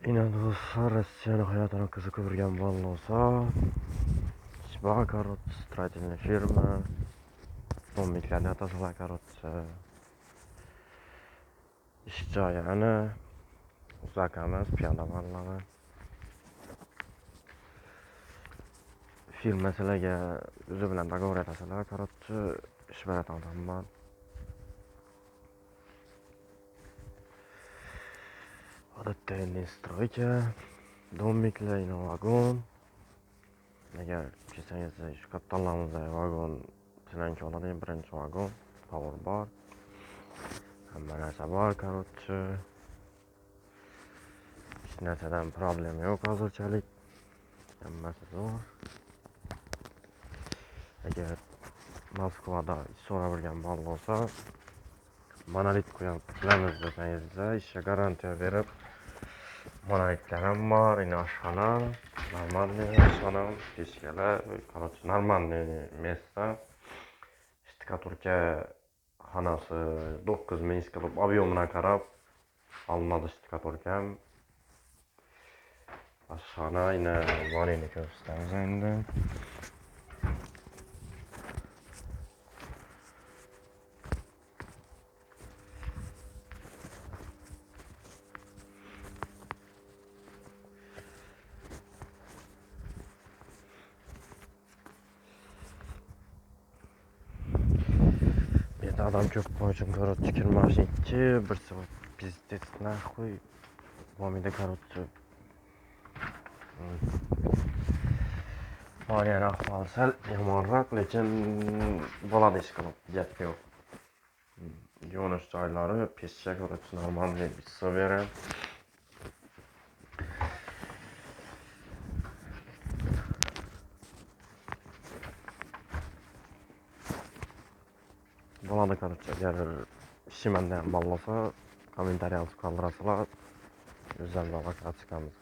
Inanılmaz Rossiyani hayotini qiziqib yurgan bo'lsa, Shba короче, строительная фирма, домикlarni yotasalar, короче, ish joyi ana, zakamiz, piyoda bolalar. Firma sizlarga o'zi bilan dogovor etasalar, короче, ish beradigan odamman. Odatda stroyka, domiklar, vagon. Agar kelsangiz shu kattalarimizdagi vagon sizlarniki oladi, birinchi vagon, power bar. Hamma narsa bor, короче. Hech narsadan problem yo'q hozirchalik. Hammasi zo'r. Agar Moskvada so'rab bilgan bo'lsa, monolit qo'yamiz desangiz, ishga garantiya berib, monolitlar ham bor, oshxona, нормальный oshxona, pechkalar, короче, нормальный место. Shtukaturka xonasi 9000 qilib ob'yomini qarab olinadi shtukaturka. Oshxona voniyni ko'rsatamiz endi. Adam ko'p qo'yishim, короче, kirmaslikchi, bir soat pizdец nahvoy. Vomida, короче. Moliyaviy ahvol sal yomonroq, lekin bo'ladi ish qilib, gap yo'q. Yuvinish joylari, pechka, короче, нормальный bitsa beradi. Bo'ladi, короче, agar ishimanda ham bo'lsa, kommentariy yozib qoldirasizlar, o'zimizdan vaqt chiqamiz.